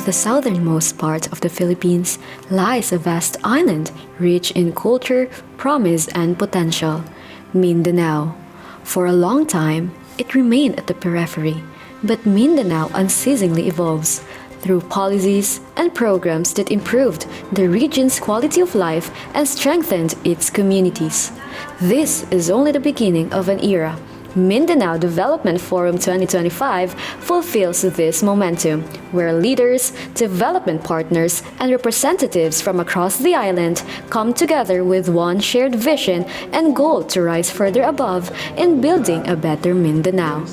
At the southernmost part of the Philippines lies a vast island rich in culture, promise, and potential, Mindanao. For a long time, it remained at the periphery, but Mindanao unceasingly evolves through policies and programs that improved the region's quality of life and strengthened its communities. This is only the beginning of an era. Mindanao Development Forum 2025 fulfills this momentum, where leaders, development partners, and representatives from across the island come together with one shared vision and goal to rise further above in building a better Mindanao.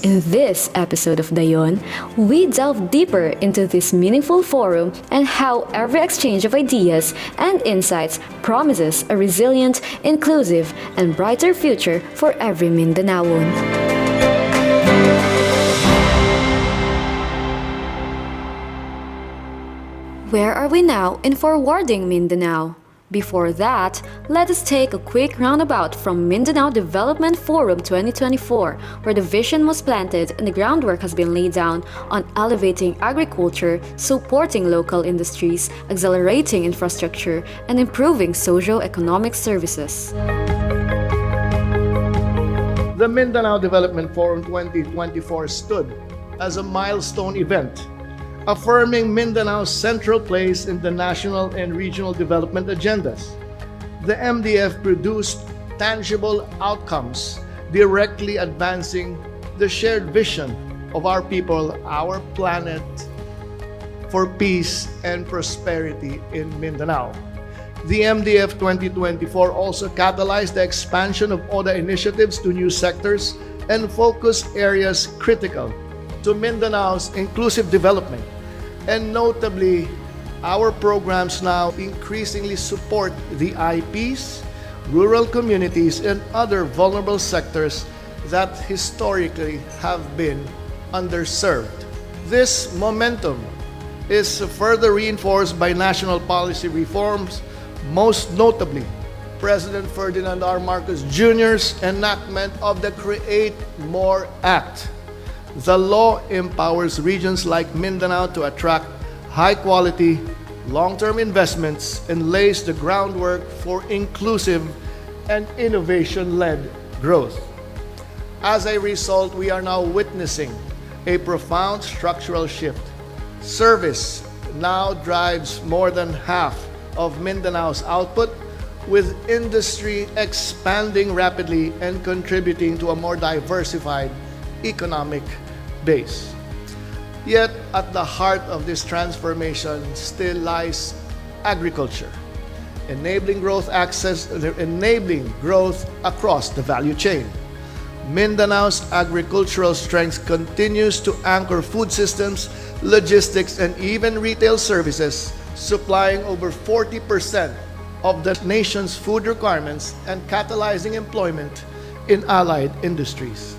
In this episode of Dayon, we delve deeper into this meaningful forum and how every exchange of ideas and insights promises a resilient, inclusive, and brighter future for every Mindanaoan. Where are we now in forwarding Mindanao? Before that, let us take a quick roundabout from Mindanao Development Forum 2024, where the vision was planted and the groundwork has been laid down on elevating agriculture, supporting local industries, accelerating infrastructure, and improving socio-economic services. The Mindanao Development Forum 2024 stood as a milestone event, affirming Mindanao's central place in the national and regional development agendas. The MDF produced tangible outcomes, directly advancing the shared vision of our people, our planet, for peace and prosperity in Mindanao. The MDF 2024 also catalyzed the expansion of ODA initiatives to new sectors and focus areas critical to Mindanao's inclusive development. And notably, our programs now increasingly support the IPs, rural communities, and other vulnerable sectors that historically have been underserved. This momentum is further reinforced by national policy reforms, most notably President Ferdinand R. Marcos Jr.'s enactment of the Create More Act. The law empowers regions like Mindanao to attract high-quality, long-term investments and lays the groundwork for inclusive and innovation-led growth. As a result, we are now witnessing a profound structural shift. Service now drives more than half of Mindanao's output, with industry expanding rapidly and contributing to a more diversified economic base. Yet at the heart of this transformation still lies agriculture, enabling growth across the value chain. Mindanao's agricultural strength continues to anchor food systems, logistics, and even retail services, supplying over 40% of the nation's food requirements and catalyzing employment in allied industries.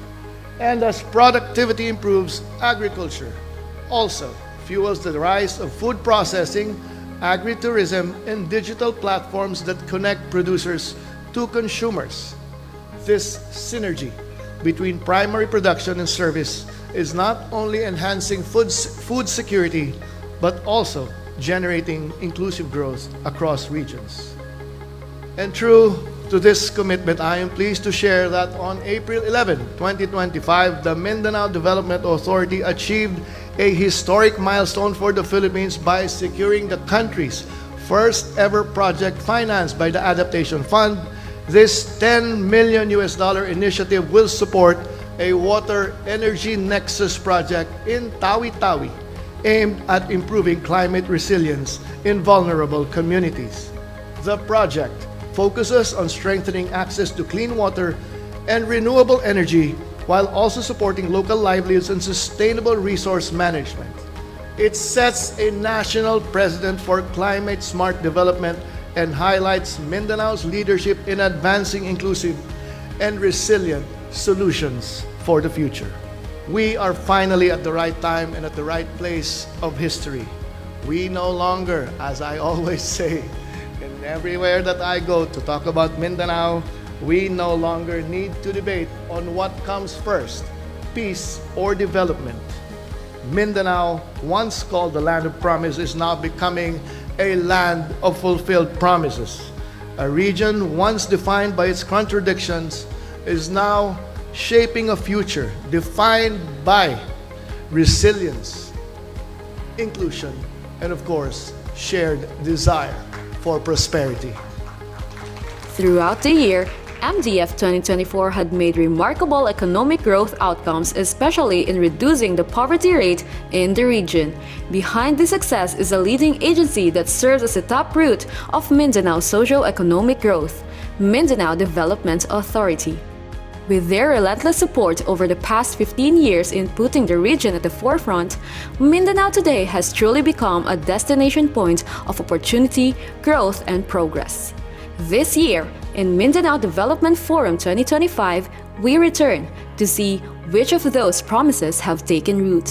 And as productivity improves, agriculture also fuels the rise of food processing, agritourism, and digital platforms that connect producers to consumers. This synergy between primary production and service is not only enhancing food security, but also generating inclusive growth across regions. And true to this commitment, I am pleased to share that on April 11, 2025, the Mindanao Development Authority achieved a historic milestone for the Philippines by securing the country's first ever project financed by the Adaptation Fund. This $10 million initiative will support a water energy nexus project in Tawi-Tawi aimed at improving climate resilience in vulnerable communities. The project focuses on strengthening access to clean water and renewable energy while also supporting local livelihoods and sustainable resource management. It sets a national precedent for climate-smart development and highlights Mindanao's leadership in advancing inclusive and resilient solutions for the future. We are finally at the right time and at the right place of history. We no longer, as I always say, and everywhere that I go to talk about Mindanao, we no longer need to debate on what comes first, peace or development. Mindanao, once called the land of promise, is now becoming a land of fulfilled promises. A region once defined by its contradictions is now shaping a future defined by resilience, inclusion, and of course, shared desire for prosperity. Throughout the year, MDF 2024 had made remarkable economic growth outcomes, especially in reducing the poverty rate in the region. Behind this success is a leading agency that serves as the top root of Mindanao socio-economic growth, Mindanao Development Authority. With their relentless support over the past 15 years in putting the region at the forefront, Mindanao today has truly become a destination point of opportunity, growth, and progress. This year, in Mindanao Development Forum 2025, we return to see which of those promises have taken root.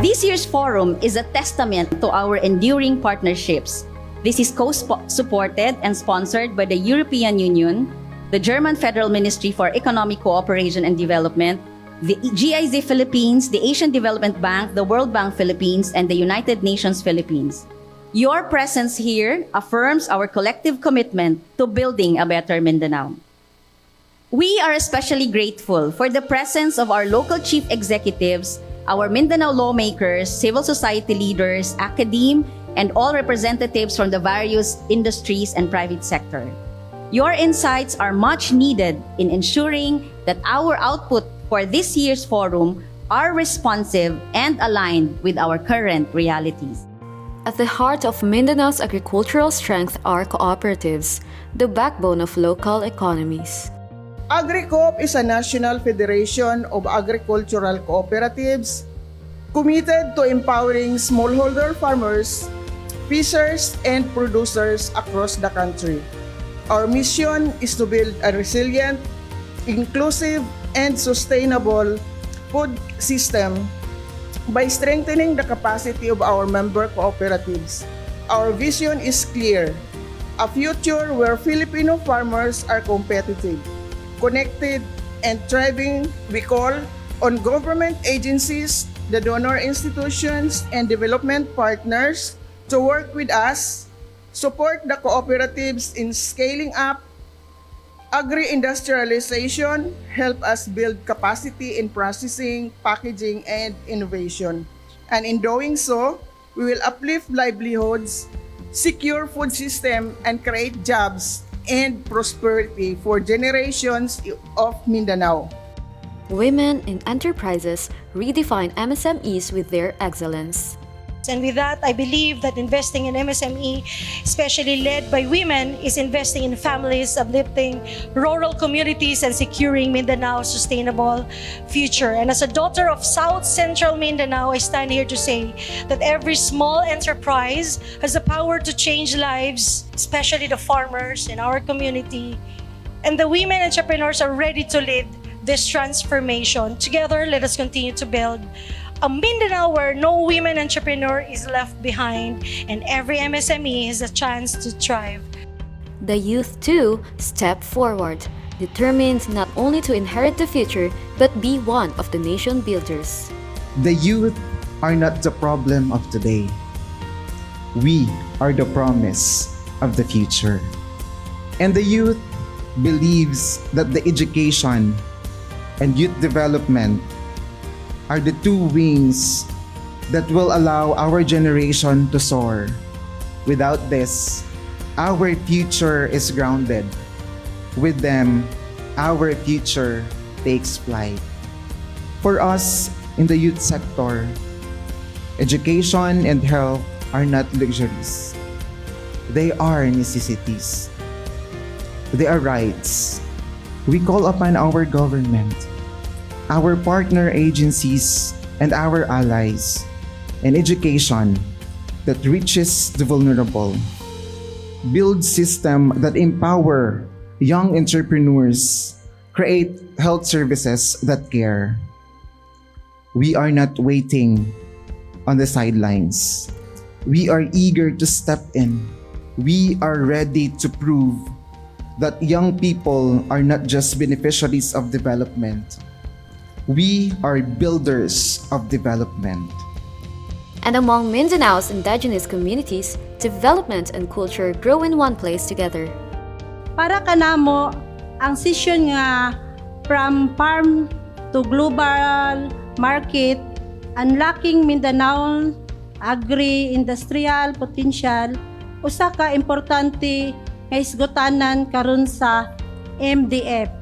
This year's forum is a testament to our enduring partnerships. This is co-supported and sponsored by the European Union, the German Federal Ministry for Economic Cooperation and Development, the GIZ Philippines, the Asian Development Bank, the World Bank Philippines, and the United Nations Philippines. Your presence here affirms our collective commitment to building a better Mindanao. We are especially grateful for the presence of our local chief executives, our Mindanao lawmakers, civil society leaders, academe, and all representatives from the various industries and private sector. Your insights are much needed in ensuring that our output for this year's forum are responsive and aligned with our current realities. At the heart of Mindanao's agricultural strength are cooperatives, the backbone of local economies. AgriCoop is a national federation of agricultural cooperatives committed to empowering smallholder farmers, fishers, and producers across the country. Our mission is to build a resilient, inclusive, and sustainable food system by strengthening the capacity of our member cooperatives. Our vision is clear: a future where Filipino farmers are competitive, connected, and thriving. We call on government agencies, the donor institutions, and development partners to work with us, support the cooperatives in scaling up agri-industrialization, help us build capacity in processing, packaging, and innovation. And in doing so, we will uplift livelihoods, secure food system, and create jobs and prosperity for generations of Mindanao. Women in enterprises redefine MSMEs with their excellence. And with that, I believe that investing in MSME, especially led by women, is investing in families, uplifting rural communities, and securing Mindanao's sustainable future. And as a daughter of South Central Mindanao, I stand here to say that every small enterprise has the power to change lives, especially the farmers in our community. And the women entrepreneurs are ready to lead this transformation. Together, let us continue to build a Mindanao where no women entrepreneur is left behind and every MSME has a chance to thrive. The youth too step forward, determined not only to inherit the future but be one of the nation builders. The youth are not the problem of today. We are the promise of the future. And the youth believes that the education and youth development are the two wings that will allow our generation to soar. Without this, our future is grounded. With them, our future takes flight. For us in the youth sector, education and health are not luxuries. They are necessities. They are rights. We call upon our government, our partner agencies, and our allies, and education that reaches the vulnerable, build systems that empower young entrepreneurs, create health services that care. We are not waiting on the sidelines. We are eager to step in. We are ready to prove that young people are not just beneficiaries of development. We are builders of development. And among Mindanao's indigenous communities, development and culture grow in one place together. Para kanamo ang session nga from farm to global market, unlocking Mindanao agri-industrial potential, usa ka importante nga isgutanan karon sa MDF.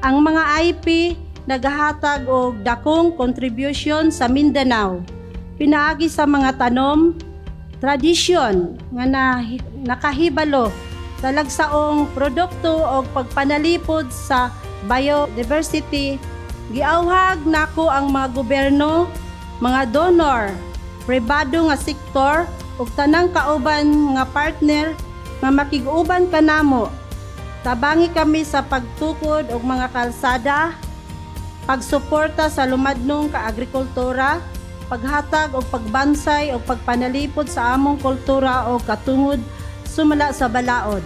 Ang mga IP nagahatag og dakong contribution sa Mindanao, pinaagi sa mga tanom, tradisyon nga nakahibalo sa lagsaong produkto o pagpanalipod sa biodiversity. Giawhag nako ang mga gobyerno, mga donor, pribado nga sektor ug tanang kauban nga partner nga makig-uban kanamo. Tabangi kami sa pagtukod og mga kalsada, pagsuporta sa lumadnong kaagrikultura, paghatag o pagbansay o pagpanalipod sa among kultura o katungod sumala sa balaod.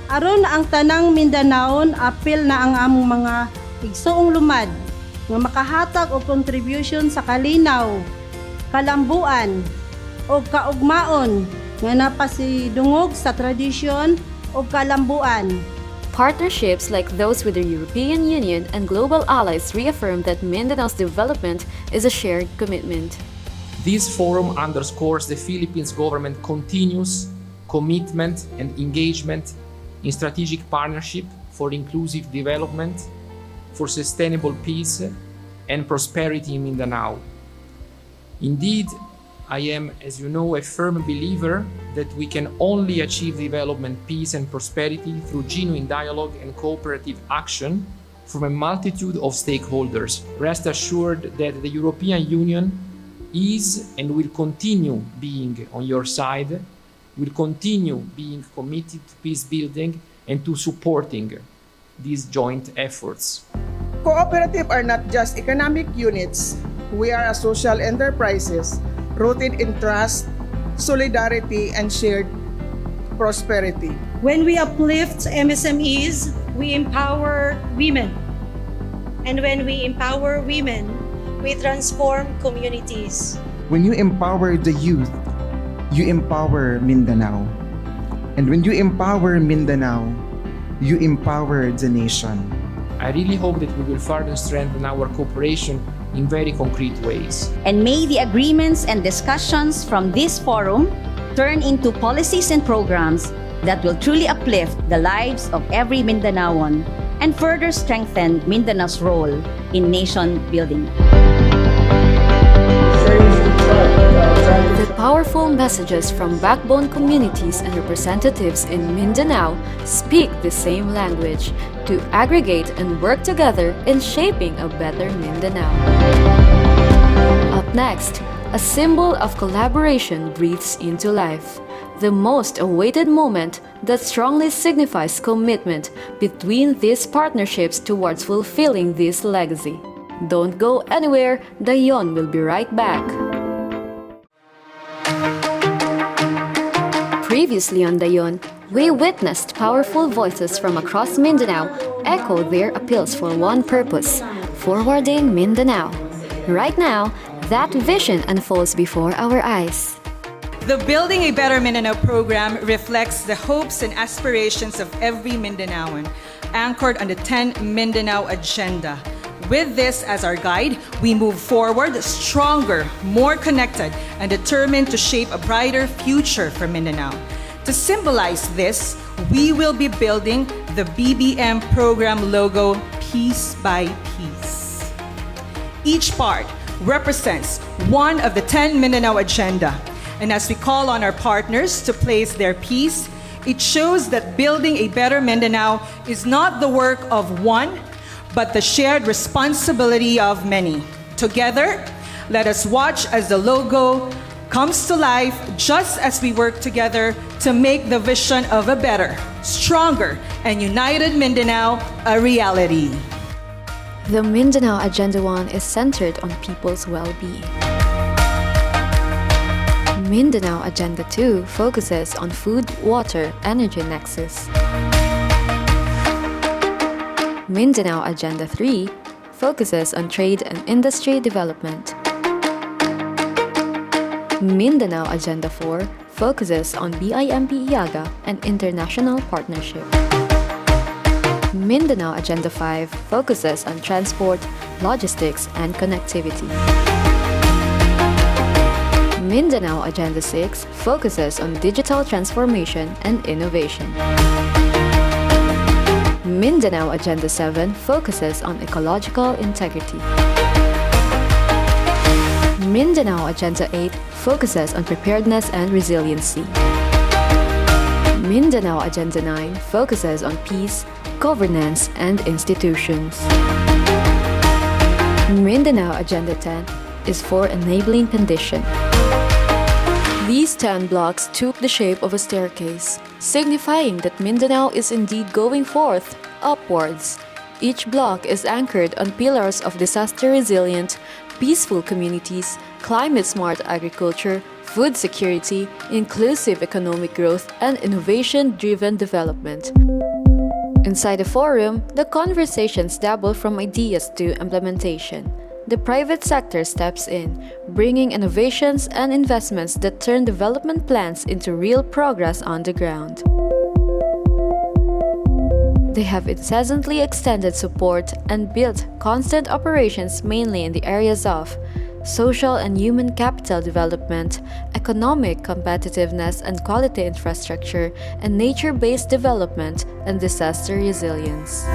Aron ang tanang Mindanaon, apil na ang among mga igsuong lumad nga makahatag og contribution sa kalinaw, kalambuan o kaugmaon nga napasidungog sa tradisyon o kalambuan. Partnerships like those with the European Union and global allies reaffirm that Mindanao's development is a shared commitment. This forum underscores the Philippines government continuous commitment and engagement in strategic partnership for inclusive development, for sustainable peace and prosperity in Mindanao. Indeed, I am, as you know, a firm believer that we can only achieve development, peace and prosperity through genuine dialogue and cooperative action from a multitude of stakeholders. Rest assured that the European Union is and will continue being on your side, will continue being committed to peace building and to supporting these joint efforts. Cooperative are not just economic units. We are a social enterprises rooted in trust, solidarity, and shared prosperity. When we uplift MSMEs, we empower women. And when we empower women, we transform communities. When you empower the youth, you empower Mindanao. And when you empower Mindanao, you empower the nation. I really hope that we will further strengthen our cooperation in very concrete ways. And may the agreements and discussions from this forum turn into policies and programs that will truly uplift the lives of every Mindanaoan and further strengthen Mindanao's role in nation building. The powerful messages from backbone communities and representatives in Mindanao speak the same language to aggregate and work together in shaping a better Mindanao. Up next, a symbol of collaboration breathes into life. The most awaited moment that strongly signifies commitment between these partnerships towards fulfilling this legacy. Don't go anywhere, Dayon will be right back. Previously on Dayon, we witnessed powerful voices from across Mindanao echo their appeals for one purpose: forwarding Mindanao. Right now, that vision unfolds before our eyes. The Building a Better Mindanao program reflects the hopes and aspirations of every Mindanaoan, anchored on the 10 Mindanao Agenda. With this as our guide, we move forward stronger, more connected, and determined to shape a brighter future for Mindanao. To symbolize this, we will be building the BBM program logo piece by piece. Each part represents one of the 10 Mindanao Agenda. And as we call on our partners to place their piece, it shows that building a better Mindanao is not the work of one, but the shared responsibility of many. Together, let us watch as the logo comes to life just as we work together to make the vision of a better, stronger, and united Mindanao a reality. The Mindanao Agenda 1 is centered on people's well-being. Mindanao Agenda 2 focuses on food, water, energy nexus. Mindanao Agenda 3 focuses on trade and industry development. Mindanao Agenda 4 focuses on BIMP EAGA and international partnership. Mindanao Agenda 5 focuses on transport, logistics, and connectivity. Mindanao Agenda 6 focuses on digital transformation and innovation. Mindanao Agenda 7 focuses on ecological integrity. Mindanao Agenda 8 focuses on preparedness and resiliency. Mindanao Agenda 9 focuses on peace, governance, and institutions. Mindanao Agenda 10 is for enabling condition. These 10 blocks took the shape of a staircase, signifying that Mindanao is indeed going forth, upwards. Each block is anchored on pillars of disaster-resilient, peaceful communities, climate-smart agriculture, food security, inclusive economic growth, and innovation-driven development. Inside the forum, the conversations dabble from ideas to implementation. The private sector steps in, bringing innovations and investments that turn development plans into real progress on the ground. They have incessantly extended support and built constant operations mainly in the areas of social and human capital development, economic competitiveness and quality infrastructure, and nature-based development and disaster resilience.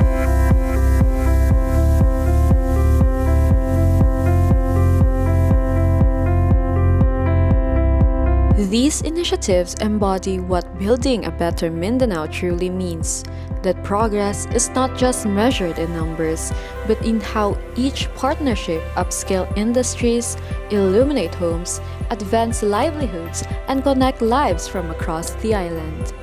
These initiatives embody what building a better Mindanao truly means, that progress is not just measured in numbers, but in how each partnership upscale industries, illuminate homes, advance livelihoods, and connect lives from across the island.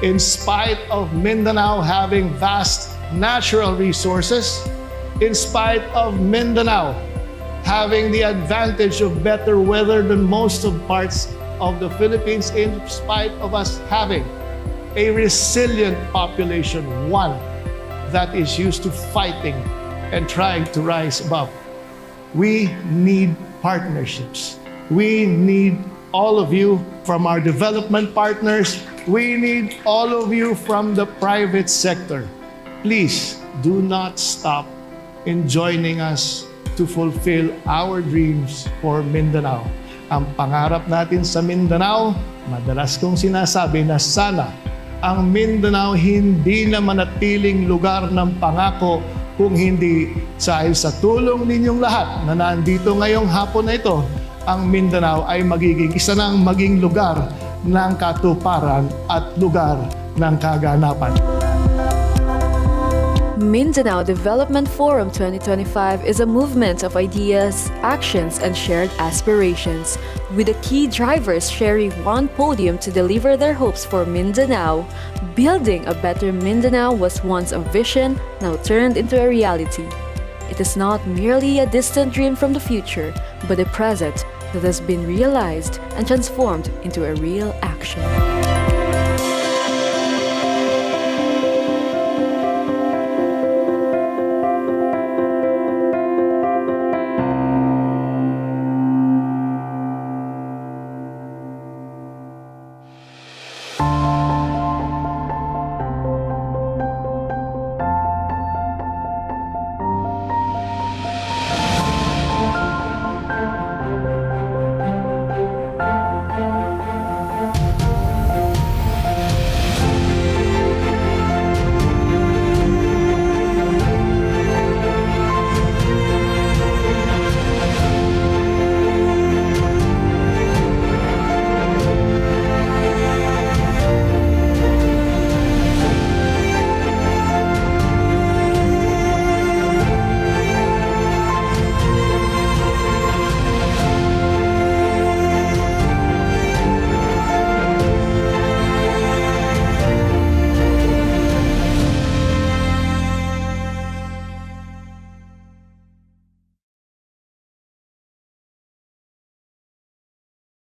In spite of Mindanao having vast natural resources, in spite of Mindanao having the advantage of better weather than most of parts of the Philippines, in spite of us having a resilient population, one that is used to fighting and trying to rise above. We need partnerships. We need all of you from our development partners. We need all of you from the private sector. Please do not stop in joining us to fulfill our dreams for Mindanao. Ang pangarap natin sa Mindanao, madalas kong sinasabi na sana ang Mindanao hindi na manatiling lugar ng pangako kung hindi dahil sa tulong ninyong lahat na nandito ngayong hapon na ito, ang Mindanao ay magiging isa ng maging lugar ng katuparan at lugar ng kaganapan. Mindanao Development Forum 2025 is a movement of ideas, actions, and shared aspirations, with the key drivers sharing one podium to deliver their hopes for Mindanao. Building a better Mindanao was once a vision, now turned into a reality. It is not merely a distant dream from the future, but a present that has been realized and transformed into a real action.